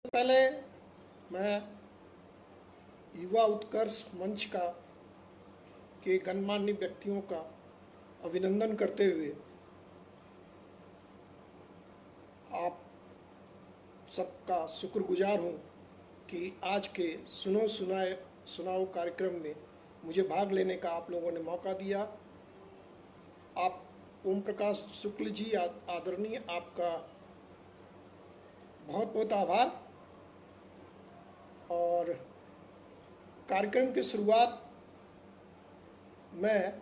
पहले मैं युवा उत्कर्ष मंच का के गणमान्य व्यक्तियों का अभिनंदन करते हुए आप सबका शुक्रगुजार हूँ कि आज के सुनाओ कार्यक्रम में मुझे भाग लेने का आप लोगों ने मौका दिया। आप ओम प्रकाश शुक्ल जी आदरणीय, आपका बहुत बहुत आभार। और कार्यक्रम की शुरुआत मैं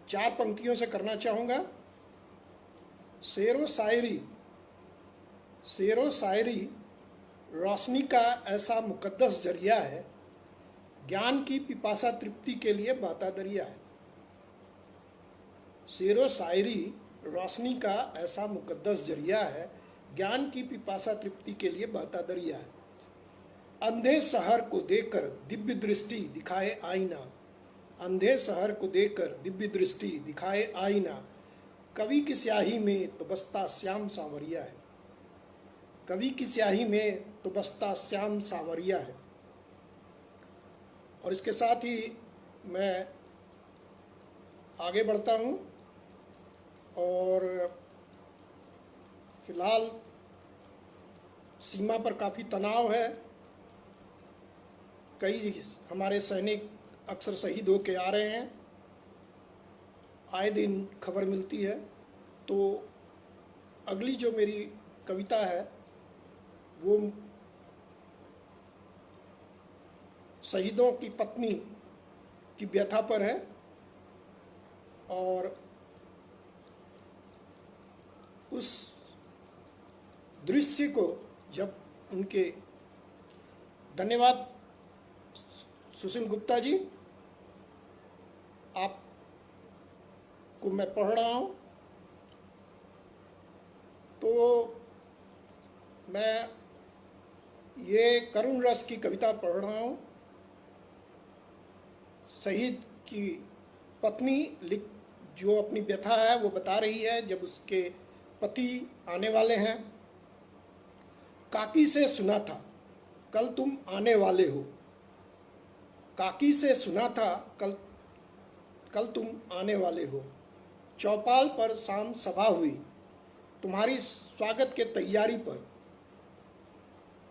4 पंक्तियों से करना चाहूँगा। शेरो शायरी रोशनी का ऐसा मुकद्दस जरिया है, ज्ञान की पिपासा तृप्ति के लिए बहता दरिया है। शेरो शायरी रोशनी का ऐसा मुकद्दस जरिया है, ज्ञान की पिपासा तृप्ति के लिए बहता दरिया है। अंधे शहर को देखकर दिव्य दृष्टि दिखाए आईना, अंधे शहर को देखकर दिव्य दृष्टि दिखाए आईना। कवि की स्याही में तो बसता श्याम सांवरिया है, कवि की स्याही में तो बसता श्याम सांवरिया है। और इसके साथ ही मैं आगे बढ़ता हूँ और फिलहाल सीमा पर काफ़ी तनाव है। कई हमारे सैनिक अक्सर शहीद होके आ रहे हैं, आए दिन खबर मिलती है। तो अगली जो मेरी कविता है वो शहीदों की पत्नी की व्यथा पर है। और उस दृश्य को जब उनके, धन्यवाद सुशील गुप्ता जी, आपको मैं पढ़ रहा हूँ। तो मैं ये करुण रस की कविता पढ़ रहा हूँ। शहीद की पत्नी जो अपनी व्यथा है वो बता रही है जब उसके पति आने वाले हैं। काकी से सुना था कल तुम आने वाले हो, काकी से सुना था कल तुम आने वाले हो। चौपाल पर शाम सभा हुई तुम्हारी स्वागत के तैयारी पर,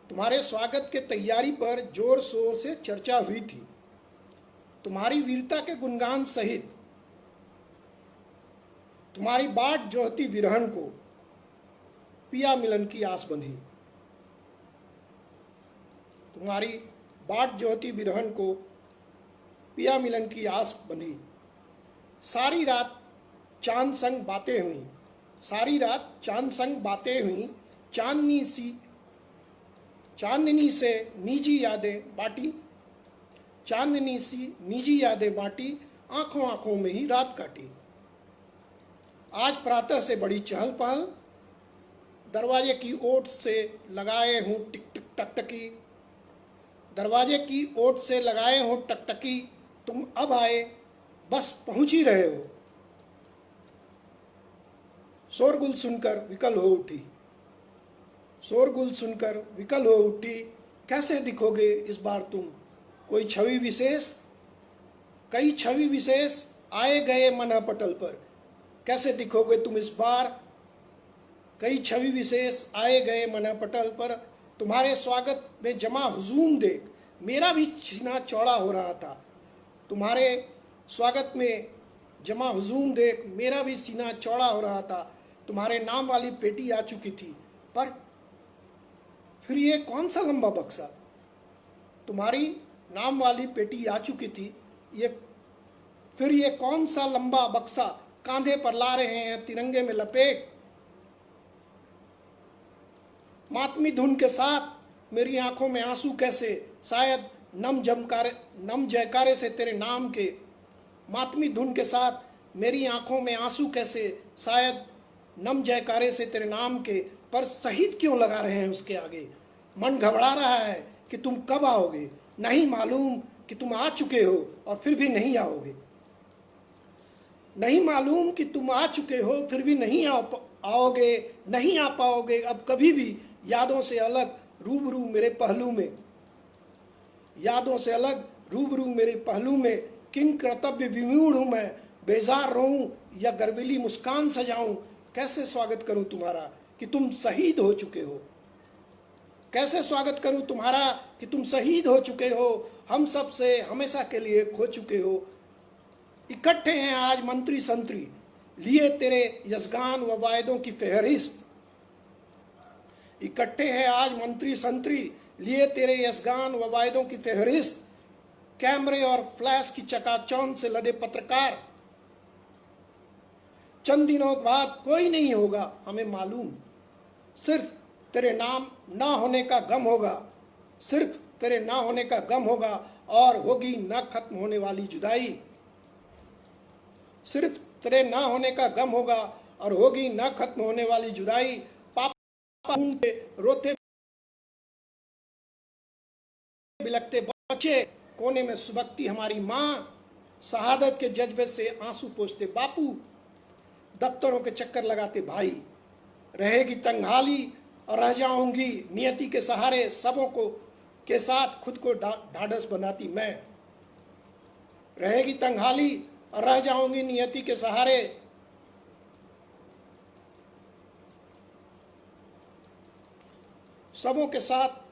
तुम्हारे स्वागत के तैयारी पर जोर शोर से चर्चा हुई थी। तुम्हारी वीरता के गुणगान सहित तुम्हारी बाट जोहती विरहन को पिया मिलन की आस बंधी, तुम्हारी बाट जोहती विरहन को पिया मिलन की आस बंधी। सारी रात चांद संग बातें हुई, सारी रात चांद संग बातें हुई। चांदनी से निजी यादें बाटी, चांदनी सी निजी यादें बाटी, आंखों आंखों में ही रात काटी। आज प्रातः से बड़ी चहल पहल, दरवाजे की ओट से लगाए हूँ टिक टिक टकटकी, दरवाजे की ओट से लगाए हूँ टकटकी। तुम अब आए बस पहुंच ही रहे हो। शोरगुल सुनकर विकल हो उठी, शोरगुल सुनकर विकल हो उठी। कैसे दिखोगे इस बार तुम, कोई छवि विशेष, कई छवि विशेष आए गए मना पटल पर। कैसे दिखोगे तुम इस बार, कई छवि विशेष आए गए मना पटल पर। तुम्हारे स्वागत में जमा हुजूम देख मेरा भी सीना चौड़ा हो रहा था, तुम्हारे स्वागत में जमा हुजूम देख मेरा भी सीना चौड़ा हो रहा था। तुम्हारे नाम वाली पेटी आ चुकी थी, पर फिर ये कौन सा लंबा बक्सा, तुम्हारी नाम वाली पेटी आ चुकी थी, फिर ये कौन सा लंबा बक्सा कांधे पर ला रहे हैं तिरंगे में लपेट। मातमी धुन के साथ मेरी आंखों में आंसू कैसे, शायद नम जयकारे से तेरे नाम के। मातमी धुन के साथ मेरी आंखों में आंसू कैसे, शायद नम जयकारे से तेरे नाम के। पर शहीद क्यों लगा रहे हैं उसके आगे, मन घबरा रहा है कि तुम कब आओगे। नहीं मालूम कि तुम आ चुके हो और फिर भी नहीं आओगे, नहीं मालूम कि तुम आ चुके हो फिर भी नहीं आओगे नहीं आ पाओगे अब कभी भी यादों से अलग रूबरू मेरे पहलू में, यादों से अलग रूबरू मेरे पहलू में। किन कर्तव्य विमूढ़ हूं मैं, बेजार रहूं या गर्विली मुस्कान सजाऊं। कैसे स्वागत करूं तुम्हारा कि तुम शहीद हो चुके हो, कैसे स्वागत करूं तुम्हारा कि तुम शहीद हो चुके हो, हम सब से हमेशा के लिए खो चुके हो। इकट्ठे हैं आज मंत्री संतरी, लिए तेरे यशगान व वायदों की फेहरिस्त। इकट्ठे हैं आज मंत्री संतरी, लिए तेरे यशगान व वायदों की फेहरिस्त। कैमरे और फ्लैश की चकाचौंध से लदे पत्रकार, चंद दिनों बाद कोई नहीं होगा हमें मालूम, सिर्फ तेरे नाम ना होने का गम होगा, सिर्फ तेरे ना होने का गम होगा और होगी ना खत्म होने वाली जुदाई। सिर्फ तेरे ना होने का गम होगा और होगी ना खत्म होने वाली जुदाई। पापा के रोते बिलखते बच्चे, कोने में सुबकती हमारी माँ, शहादत के जज्बे से आंसू पोंछते बापू, दफ्तरों के चक्कर लगाते भाई। रहेगी तंगहाली और रह जाऊंगी नियति के सहारे, सबों को के साथ खुद को ढाढ़स बनाती मैं। रहेगी तंगहाली और रह जाऊंगी नियति के सहारे, सबों के साथ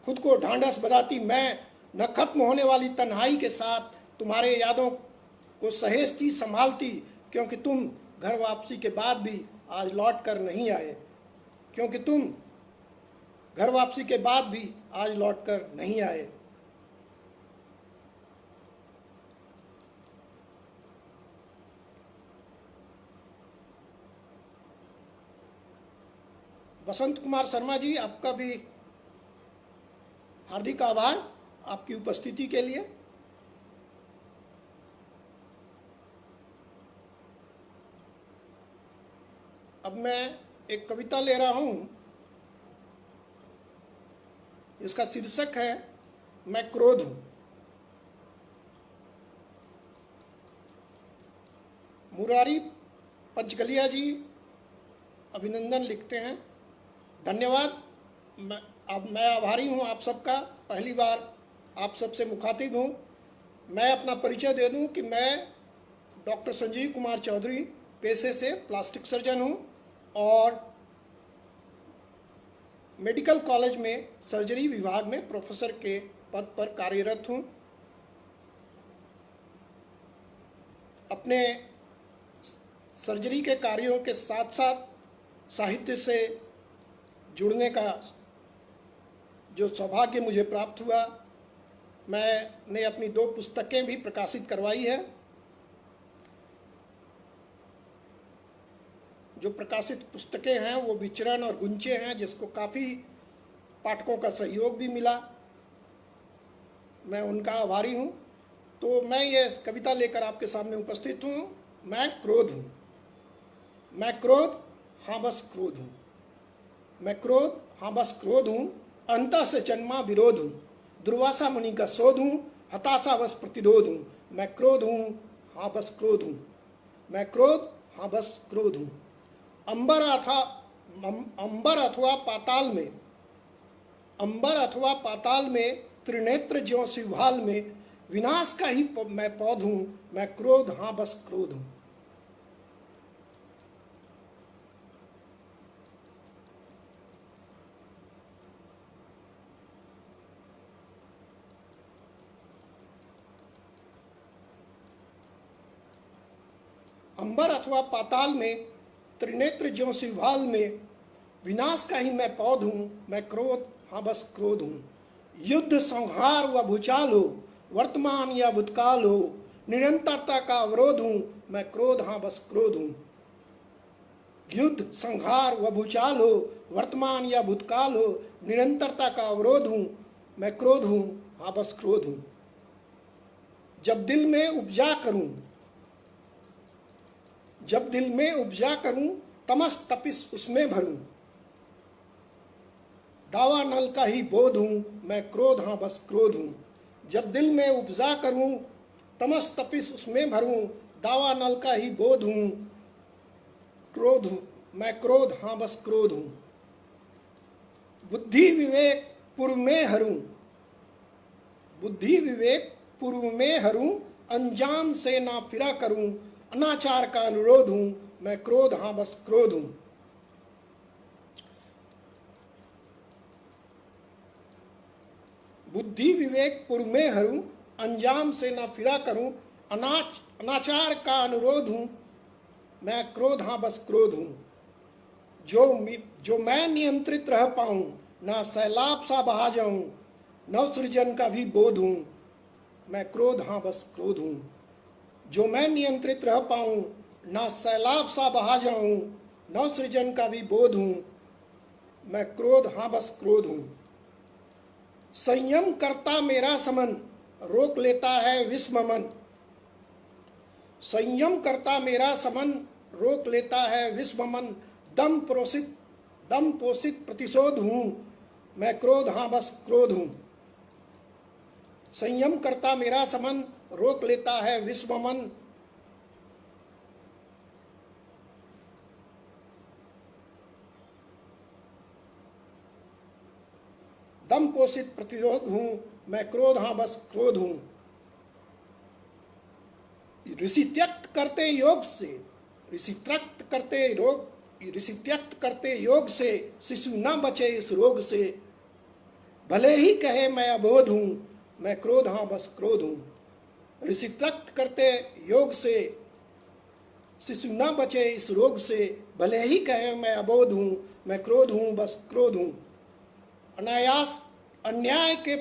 खुद को ढांढस बनाती मैं। न खत्म होने वाली तन्हाई के साथ तुम्हारे यादों को सहेजती संभालती, क्योंकि तुम घर वापसी के बाद भी आज लौट कर नहीं आए, क्योंकि तुम घर वापसी के बाद भी आज लौट कर नहीं आए। बसंत कुमार शर्मा जी, आपका भी हार्दिक आभार आपकी उपस्थिति के लिए। अब मैं एक कविता ले रहा हूं, इसका शीर्षक है मैं क्रोध हूं। मुरारी पंचगलिया जी अभिनंदन लिखते हैं। धन्यवाद। मैं आभारी हूं आप सबका, पहली बार आप सबसे मुखातिब हूं। मैं अपना परिचय दे दूं कि मैं डॉक्टर संजीव कुमार चौधरी पेशे से प्लास्टिक सर्जन हूं और मेडिकल कॉलेज में सर्जरी विभाग में प्रोफेसर के पद पर कार्यरत हूं। अपने सर्जरी के कार्यों के साथ साथ साहित्य से जुड़ने का जो सौभाग्य मुझे प्राप्त हुआ, मैंने अपनी 2 पुस्तकें भी प्रकाशित करवाई है। जो प्रकाशित पुस्तकें हैं वो विचरण और गुंचे हैं, जिसको काफ़ी पाठकों का सहयोग भी मिला, मैं उनका आभारी हूँ। तो मैं ये कविता लेकर आपके सामने उपस्थित हूँ। मैं क्रोध हूँ, मैं क्रोध, हाँ बस क्रोध हूँ। मैं क्रोध, हाँ बस क्रोध हूँ, अंतः से जन्मा विरोध हूँ, दुर्वासा मुनि का शोध हूँ, हताशा बस प्रतिरोध हूँ। मैं क्रोध हूँ, हाँ बस क्रोध हूँ, मैं क्रोध, हाँ बस क्रोध हूँ। अंबर अथवा पाताल में, अंबर अथवा पाताल में, त्रिनेत्र ज्यों शिवहाल में, विनाश का ही मैं पौध हूँ। मैं क्रोध, हाँ बस क्रोध हूँ। अंबर अथवा पाताल में, त्रिनेत्र ज्यों शिवहाल में, विनाश का ही मैं पौध हूँ। मैं क्रोध, हाँ बस क्रोध हूँ। युद्ध संहार व भूचाल हो, वर्तमान या भूतकाल हो, निरंतरता का अवरोध हूँ। मैं क्रोध, हाँ बस क्रोध हूँ। युद्ध संहार व भूचाल हो, वर्तमान या भूतकाल हो, निरंतरता का अवरोध हूँ। मैं क्रोध हूँ, हाँ बस क्रोध हूँ। जब दिल में उपजा करूँ, जब दिल में उपजा करूं, तमस तपिस उसमें भरूं, दावा नल का ही बोध हूं। मैं क्रोध, हाँ बस क्रोध हूं। जब दिल में उपजा करूं, तमस तपिस उसमें भरूं, दावा नल का ही बोध हूं। क्रोध हूं, मैं क्रोध, हाँ बस क्रोध हूं। बुद्धि विवेक पूर्व में हरूं, बुद्धि विवेक पूर्व में हरूं, अंजाम से ना फिरा करूं, अनाचार का अनुरोध हूं, मैं क्रोध, हाँ बस क्रोध हूं। बुद्धि विवेक पूर्व में हरूं, अंजाम से ना फिरा करूं, अनाचार का अनुरोध हूं, मैं क्रोध, हाँ बस क्रोध हूं। जो मैं नियंत्रित रह पाऊं, ना सैलाब सा बहा जाऊं, नव सृजन का भी बोध हूं, मैं क्रोध, हाँ बस क्रोध हूं। जो मैं नियंत्रित रह पाऊं, ना सैलाब सा बहा जाऊं, नव सृजन का भी बोध हूं, मैं क्रोध, हाँ बस क्रोध हूं। संयम करता मेरा समन, रोक लेता है विस्म मन, संयम करता मेरा समन, रोक लेता है विस्म मन, दम पोषित प्रतिशोध हूं, मैं क्रोध, हाँ बस क्रोध हूं। संयम करता मेरा समन, रोक लेता है विस्म मन, दम पोषित प्रतिशोध हूं, मैं क्रोध, हाँ बस क्रोध हूं। ऋषि त्यक्त करते योग से, ऋषि त्यक्त करते योग से, शिशु न बचे इस रोग से, भले ही कहे मैं अबोध हूं, मैं क्रोध, हाँ बस क्रोध हूं। ऋषि त्यक्त करते योग से, शिशु न बचे इस रोग से, भले ही कहे मैं अबोध हूं, मैं क्रोध हूं, बस क्रोध हूं। अनायास अन्याय के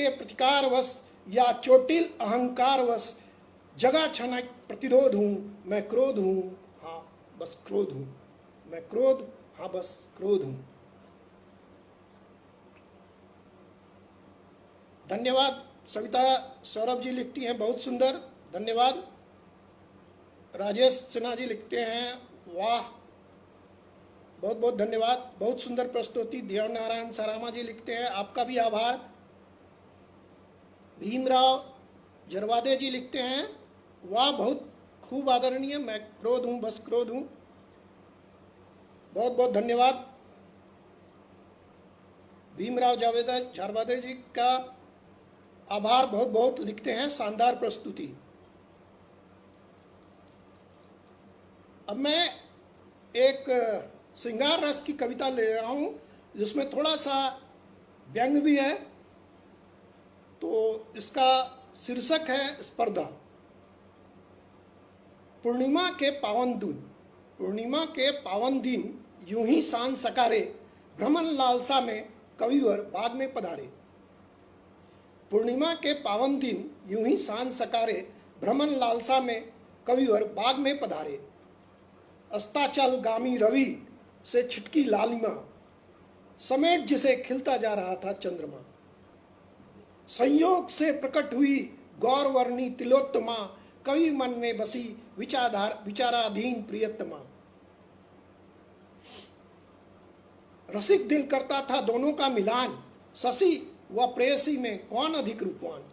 प्रतिकारवश या चोटिल अहंकारवश जगह क्षणिक प्रतिरोध हूं, मैं क्रोध हूं, हाँ बस क्रोध हूं। मैं क्रोध, हाँ बस क्रोध हूं। धन्यवाद। सविता सौरभ जी लिखती हैं बहुत सुंदर, धन्यवाद। राजेश सिन्हा जी लिखते हैं वाह, बहुत बहुत धन्यवाद, बहुत सुंदर प्रस्तुति। देव नारायण सरामा जी लिखते हैं आपका भी आभार। भीमराव जरवादे जी लिखते हैं वाह बहुत खूब आदरणीय, मैं क्रोध हूं, बस क्रोध हूं। बहुत बहुत धन्यवाद। भीमराव जरवादे जी का आभार बहुत बहुत लिखते हैं, शानदार प्रस्तुति। अब मैं एक श्रृंगार रस की कविता ले रहा हूं जिसमें थोड़ा सा व्यंग भी है, तो इसका शीर्षक है स्पर्धा। पूर्णिमा के पावन दिन यूं ही शान सकारे, भ्रमण लालसा में कविवर बाग में पधारे। पूर्णिमा के पावन दिन यूं ही शान सकारे, भ्रमण लालसा में कविवर बाग में पधारे। अस्ताचल गामी रवि से छिटकी लालिमा, समेट जिसे खिलता जा रहा था चंद्रमा। संयोग से प्रकट हुई गौरवर्णी तिलोत्तमा, कवि मन में बसी विचाराधीन प्रियतमा। रसिक दिल करता था दोनों का मिलान, शशि व प्रेयसी में कौन अधिक रूपवान।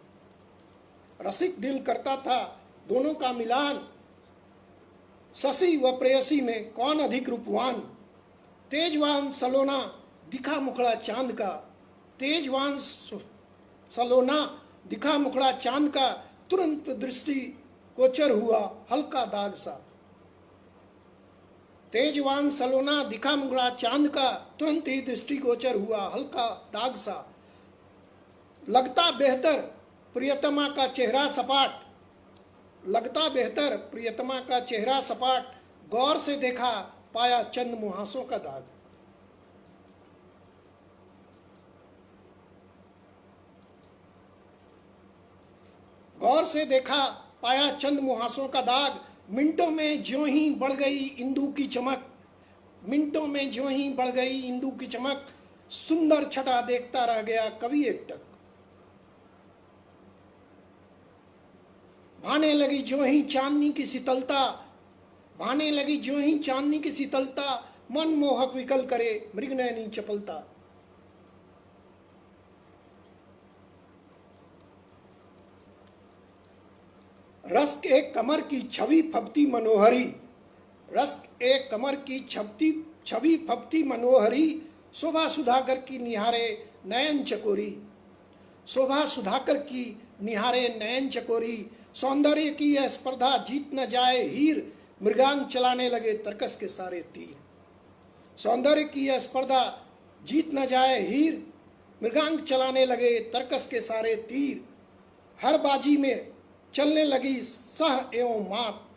रसिक दिल करता था दोनों का मिलान, शशि व प्रेयसी में कौन अधिक रूपवान। तेजवान सलोना दिखा मुखड़ा चांद का, तेजवान सलोना दिखा मुखड़ा चांद का, तुरंत दृष्टि गोचर हुआ हल्का दाग सा। तेजवान सलोना दिखा मुखड़ा चांद का, तुरंत ही दृष्टि गोचर हुआ हल्का दाग सा। लगता बेहतर प्रियतमा का चेहरा सपाट, लगता बेहतर प्रियतमा का चेहरा सपाट, गौर से देखा पाया चंद मुहासों का दाग। गौर से देखा पाया चंद मुहासों का दाग। मिनटों में ज्यों ही बढ़ गई इंदु की चमक, मिनटों में ज्यों ही बढ़ गई इंदु की चमक, सुंदर छटा देखता रह गया कवि एकटक। भाने लगी ज्यों ही चांदनी की शीतलता, भाने लगी ज्यों ही चांदनी की शीतलता, मन मोहक विकल करे मृगनयनी चपलता। रस्क एक कमर की छवि फबती मनोहरी, रस्क एक कमर की छवि फबती मनोहरी, शोभा सुधाकर की निहारे नयन चकोरी, शोभा सुधाकर की निहारे नयन चकोरी, सौंदर्य की यह स्पर्धा जीत न जाए हीर, मृगांक चलाने लगे तर्कस के सारे तीर। सौंदर्य की यह स्पर्धा जीत न जाए हीर, मृगांक चलाने लगे तर्कस के सारे तीर, हर बाजी में चलने लगी सह एवं माप,